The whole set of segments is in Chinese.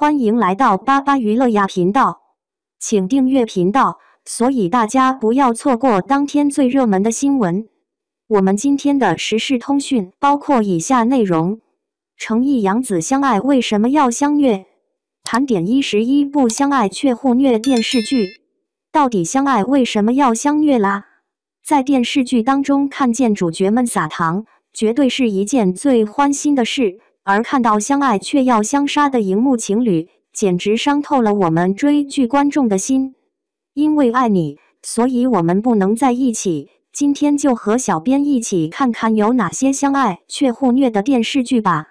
欢迎来到巴巴娱乐呀频道，请订阅频道，所以大家不要错过当天最热门的新闻。我们今天的时事通讯包括以下内容：诚意杨紫相爱为什么要相虐？盘点11部相爱却互虐电视剧，到底相爱为什么要相虐啦？在电视剧当中看见主角们撒糖，绝对是一件最欢欣的事。而看到相爱却要相杀的荧幕情侣，简直伤透了我们追剧观众的心。因为爱你，所以我们不能在一起。今天就和小编一起看看有哪些相爱却互虐的电视剧吧。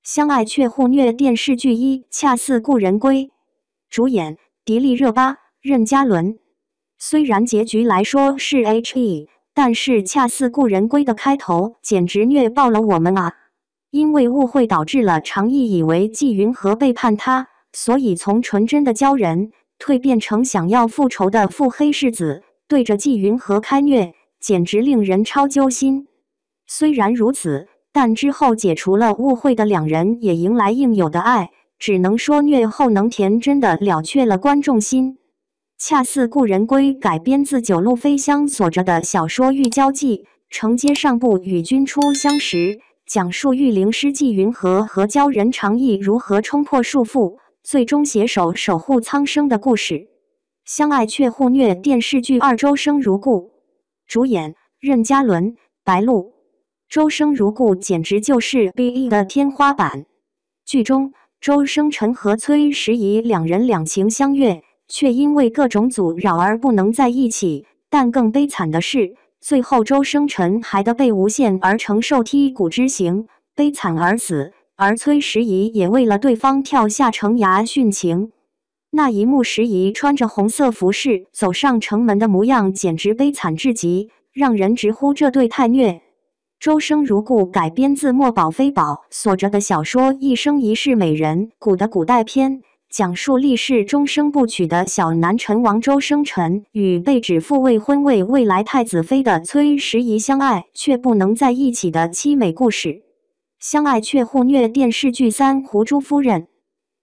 相爱却互虐电视剧1：恰似故人归，主演迪丽热巴、任嘉伦。虽然结局来说是 HE， 但是恰似故人归的开头简直虐爆了我们啊！因为误会导致了常毅以为纪云和背叛他，所以从纯真的鲛人蜕变成想要复仇的腹黑世子，对着纪云和开虐，简直令人超揪心。虽然如此，但之后解除了误会的两人也迎来应有的爱，只能说虐后能甜，真的了却了观众心。恰似故人归改编自九路飞香所着的小说《玉娇记》，承接上部与君初相识，讲述御灵师纪云和鲛人常毅如何冲破束缚，最终携手守护苍生的故事。相爱却互虐电视剧2：周生如故，主演任嘉伦、白鹿。周生如故简直就是 BE 的天花板。剧中周生辰和崔时宜两人两情相悦，却因为各种阻扰而不能在一起。但更悲惨的是，最后周生辰还得被诬陷而承受剔骨之刑，悲惨而死。而崔时宜也为了对方跳下城崖殉情。那一幕时宜穿着红色服饰走上城门的模样，简直悲惨至极，让人直呼这对太虐。周生如故改编自墨宝非宝所着的小说《一生一世美人》古的古代篇，讲述历世终生不娶的小南陈王周生辰与被指父未婚为未来太子妃的崔时宜相爱却不能在一起的凄美故事。相爱却互虐电视剧3：胡珠夫人，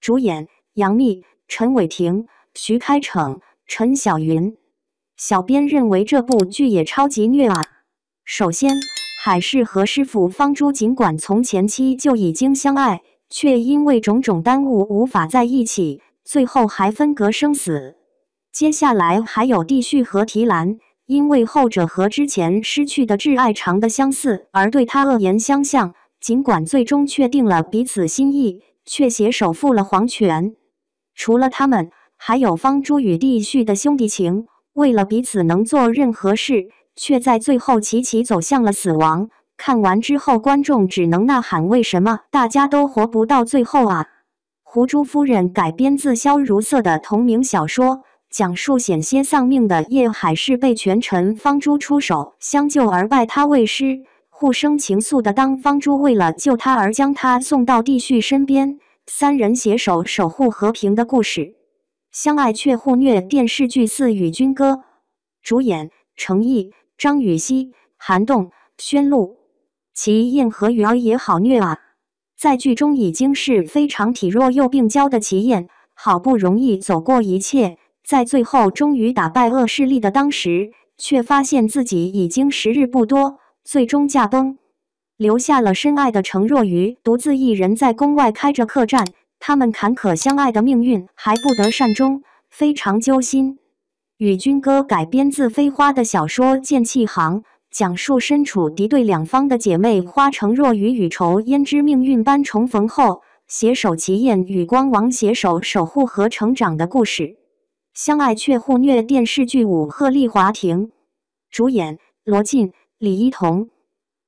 主演杨幂、陈伟霆、徐开骋、陈晓云。小编认为这部剧也超级虐啊！首先，海氏和师傅方珠尽管从前期就已经相爱，却因为种种耽误无法在一起，最后还分隔生死。接下来还有帝旭和提篮，因为后者和之前失去的挚爱长得相似，而对他恶言相向，尽管最终确定了彼此心意，却携手赴了黄泉。除了他们，还有方珠与帝旭的兄弟情，为了彼此能做任何事，却在最后齐齐走向了死亡。看完之后，观众只能呐喊：为什么大家都活不到最后啊？胡珠夫人改编自萧如瑟的同名小说，讲述险些丧命的叶海氏被权臣方珠出手相救而拜他为师，互生情愫的当方珠为了救他而将他送到帝旭身边，三人携手守护和平的故事。相爱却互虐电视剧4：与君歌，主演程毅、张雨绮、韩栋、宣璐。其燕和鱼儿也好虐啊！在剧中已经是非常体弱又病娇的齐燕，好不容易走过一切，在最后终于打败恶势力的当时，却发现自己已经时日不多，最终驾崩，留下了深爱的程若愚独自一人在宫外开着客栈。他们坎坷相爱的命运还不得善终，非常揪心。与君歌改编自飞花的小说《剑气行》，讲述身处敌对两方的姐妹花程若愚与仇胭脂命运般重逢后，携手齐燕与光王携手守护和成长的故事。相爱却互虐电视剧5：鹤唳华亭，主演罗晋、李一桐。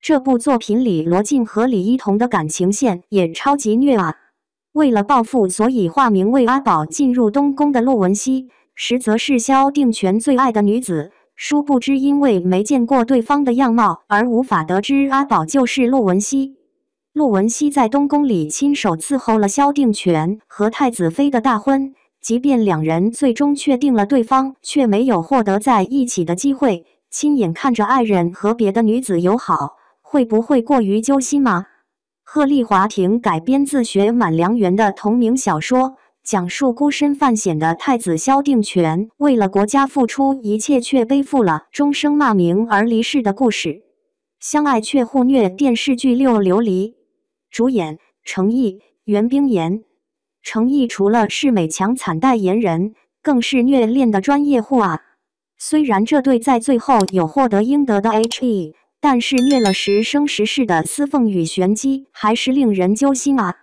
这部作品里罗晋和李一桐的感情线也超级虐啊！为了报复，所以化名为阿宝进入东宫的陆文熙，实则是萧定权最爱的女子。殊不知，因为没见过对方的样貌，而无法得知阿宝就是陆文熙。陆文熙在东宫里亲手伺候了萧定权和太子妃的大婚，即便两人最终确定了对方，却没有获得在一起的机会。亲眼看着爱人和别的女子友好，会不会过于揪心吗？鹤唳华亭改编自雪满良缘的同名小说，讲述孤身犯险的太子萧定权为了国家付出一切，却背负了终生骂名而离世的故事。相爱却互虐电视剧6琉璃，主演程毅、袁冰妍。程毅除了是美强惨代言人，更是虐恋的专业户啊！虽然这对在最后有获得应得的 HE， 但是虐了10生10世的司凤与玄机还是令人揪心啊！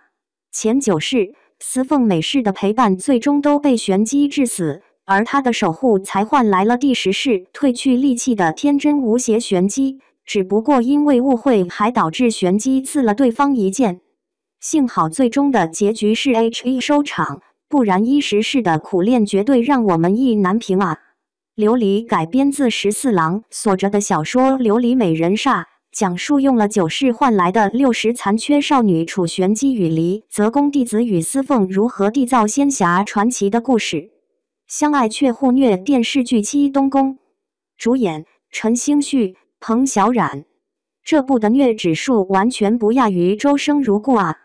前9世，司凤每世的陪伴最终都被玄机致死，而他的守护才换来了第10世褪去戾气的天真无邪玄机。只不过因为误会，还导致玄机刺了对方一剑。幸好最终的结局是 HE 收场，不然10世的苦恋绝对让我们意难平啊！琉璃改编自14郎所着的小说《琉璃美人煞》，讲述用了9世换来的60残缺少女楚玄机与离泽宫弟子与司凤如何缔造仙侠传奇的故事。相爱却互虐电视剧7东宫，主演陈星旭、彭小苒。这部的虐指数完全不亚于周生如故啊！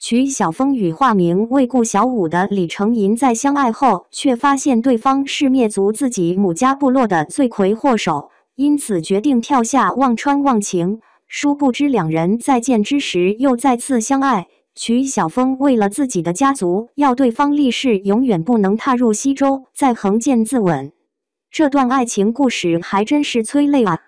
曲小峰与化名为顾小五的李成银在相爱后，却发现对方是灭族自己母家部落的罪魁祸首，因此决定跳下忘川忘情。殊不知两人再见之时又再次相爱。曲小峰为了自己的家族，要对方立誓永远不能踏入西周，再横剑自刎。这段爱情故事还真是催泪啊！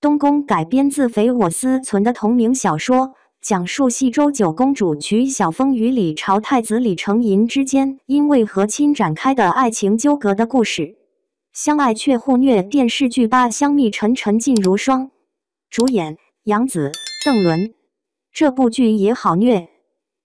东宫改编自匪我思存的同名小说，讲述西周9公主曲小峰与李朝太子李成银之间因为和亲展开的爱情纠葛的故事。相爱却互虐电视剧8香蜜沉沉烬如霜，主演杨紫、邓伦。这部剧也好虐，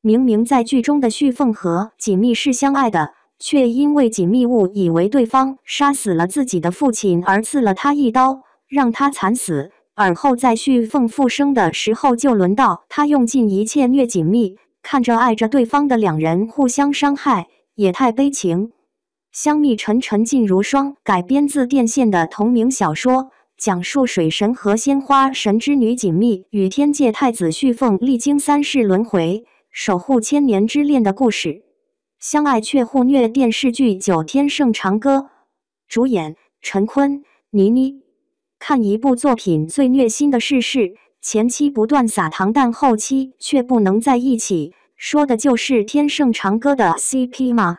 明明在剧中的旭凤和锦觅是相爱的，却因为锦觅误以为对方杀死了自己的父亲而刺了他一刀，让他惨死。而后在旭凤复生的时候，就轮到他用尽一切虐锦觅，看着爱着对方的两人互相伤害，也太悲情。香蜜沉沉烬如霜改编自电线的同名小说，讲述水神和鲜花神之女锦觅与天界太子旭凤历经3世轮回，守护千年之恋的故事。相爱却互虐电视剧9天盛长歌，主演陈坤、倪妮。看一部作品最虐心的是前期不断撒糖，但后期却不能在一起，说的就是天盛长歌的 CP 吗？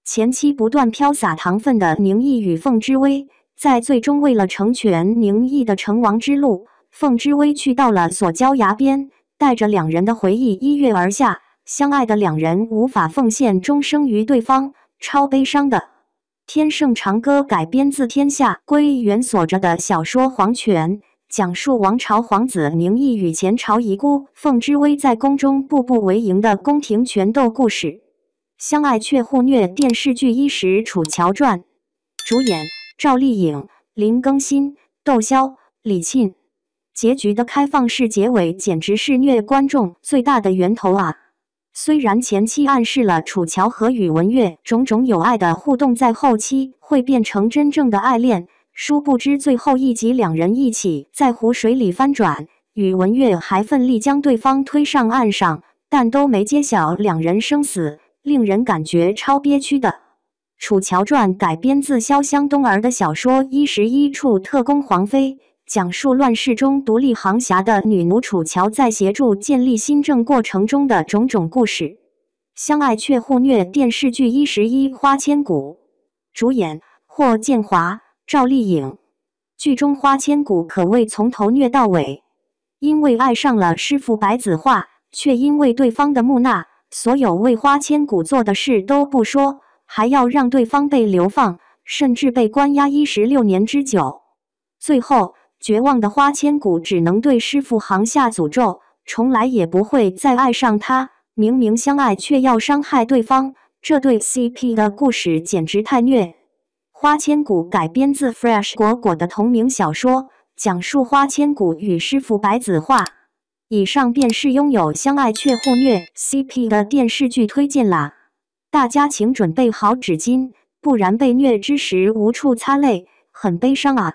前期不断飘撒糖分的宁毅与凤之威，在最终为了成全宁毅的成王之路，凤之威去到了锁礁崖边，带着两人的回忆一跃而下，相爱的两人无法奉献终生于对方，超悲伤的。天盛长歌改编自天下归元所着的小说《黄泉》，讲述王朝皇子宁毅与前朝遗孤凤之威在宫中步步为营的宫廷权斗故事。相爱却互虐电视剧《10楚乔传》，主演赵丽颖、林更新、窦骁、李沁。结局的开放式结尾简直是虐观众最大的源头啊！虽然前期暗示了楚乔和宇文玥种种有爱的互动在后期会变成真正的爱恋，殊不知最后一集两人一起在湖水里翻转，宇文玥还奋力将对方推上岸上，但都没揭晓两人生死，令人感觉超憋屈的。楚乔传改编自潇湘东儿的小说《11处特工皇妃》，讲述乱世中独立行侠的女奴楚乔在协助建立新政过程中的种种故事。相爱却互虐电视剧《11花千骨》，主演霍建华、赵丽颖。剧中花千骨可谓从头虐到尾，因为爱上了师傅白子画，却因为对方的木讷，所有为花千骨做的事都不说，还要让对方被流放，甚至被关押16年之久。最后绝望的花千骨只能对师傅行下诅咒，从来也不会再爱上他。明明相爱却要伤害对方，这对 CP 的故事简直太虐。花千骨改编自 Fresh 果果的同名小说，讲述花千骨与师傅白子画。以上便是拥有相爱却互虐 CP 的电视剧推荐啦，大家请准备好纸巾，不然被虐之时无处擦泪，很悲伤啊。